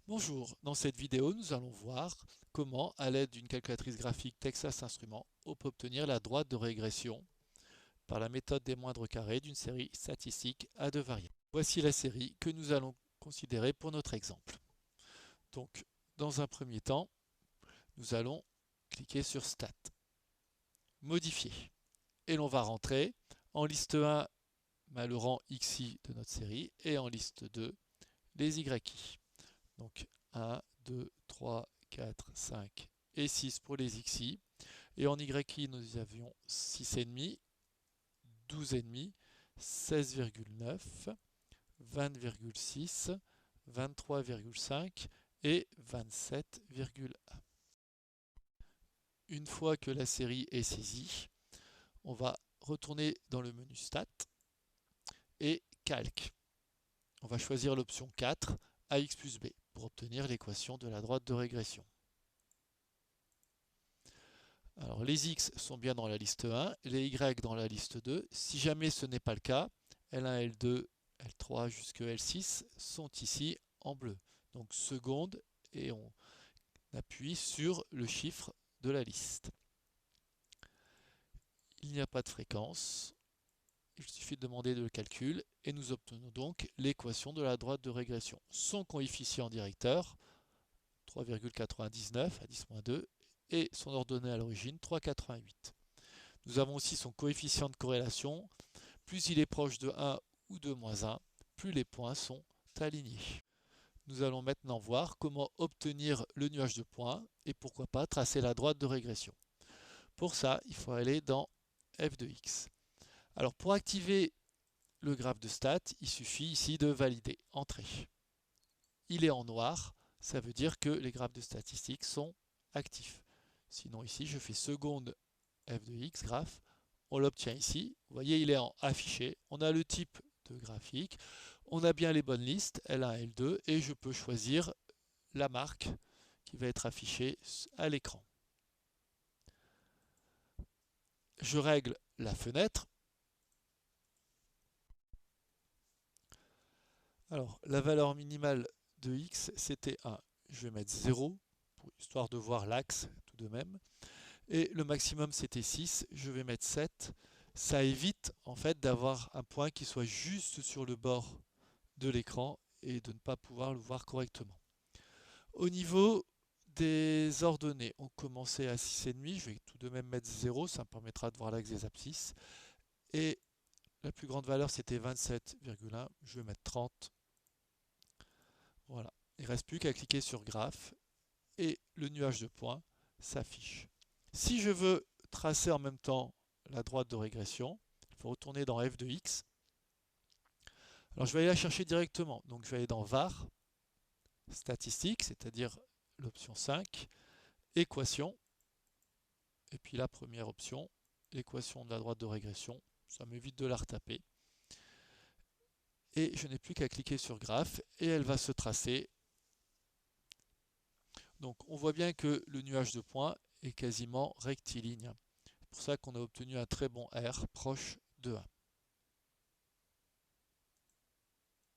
Bonjour, dans cette vidéo, nous allons voir comment, à l'aide d'une calculatrice graphique Texas Instruments, on peut obtenir la droite de régression par la méthode des moindres carrés d'une série statistique à deux variables. Voici la série que nous allons considérer pour notre exemple. Donc, dans un premier temps, nous allons cliquer sur Stat, Modifier, et l'on va rentrer en liste 1 le rang XI de notre série et en liste 2 les YI. Donc 1, 2, 3, 4, 5 et 6 pour les XI. Et en YI, nous avions 6,5, 12,5, 16,9, 20,6, 23,5 et 27,1. Une fois que la série est saisie, on va retourner dans le menu Stat et Calque. On va choisir l'option 4, AX plus B, pour obtenir l'équation de la droite de régression. Alors les X sont bien dans la liste 1, les Y dans la liste 2. Si jamais ce n'est pas le cas, L1, L2, L3 jusqu'à L6 sont ici en bleu. Donc seconde, et on appuie sur le chiffre de la liste. Il n'y a pas de fréquence, il suffit de demander le calcul et nous obtenons donc l'équation de la droite de régression. Son coefficient directeur, 3,99 à 10-2, et son ordonnée à l'origine, 3,88. Nous avons aussi son coefficient de corrélation. Plus il est proche de 1 ou de -1, plus les points sont alignés. Nous allons maintenant voir comment obtenir le nuage de points et pourquoi pas tracer la droite de régression. Pour ça, il faut aller dans f de x. Alors pour activer le graphe de stat, il suffit ici de valider. Entrée. Il est en noir, ça veut dire que les graphes de statistiques sont actifs. Sinon ici, je fais seconde f de x, graphe, on l'obtient ici. Vous voyez, il est en affiché. On a le type de graphique. On a bien les bonnes listes, L1, L2, et je peux choisir la marque qui va être affichée à l'écran. Je règle la fenêtre. Alors, la valeur minimale de x, c'était 1. Je vais mettre 0, histoire de voir l'axe tout de même. Et le maximum, c'était 6. Je vais mettre 7. Ça évite en fait d'avoir un point qui soit juste sur le bord de l'écran et de ne pas pouvoir le voir correctement. Au niveau des ordonnées, on commençait à 6,5, je vais tout de même mettre 0, ça me permettra de voir l'axe des abscisses. Et la plus grande valeur c'était 27,1, je vais mettre 30. Voilà, il ne reste plus qu'à cliquer sur graphe et le nuage de points s'affiche. Si je veux tracer en même temps la droite de régression, il faut retourner dans f de x. Alors je vais aller la chercher directement, donc je vais aller dans var, statistique, c'est-à-dire l'option 5, équation, et puis la première option, l'équation de la droite de régression, ça m'évite de la retaper. Et je n'ai plus qu'à cliquer sur graphe et elle va se tracer. Donc on voit bien que le nuage de points est quasiment rectiligne. C'est pour ça qu'on a obtenu un très bon R proche de 1.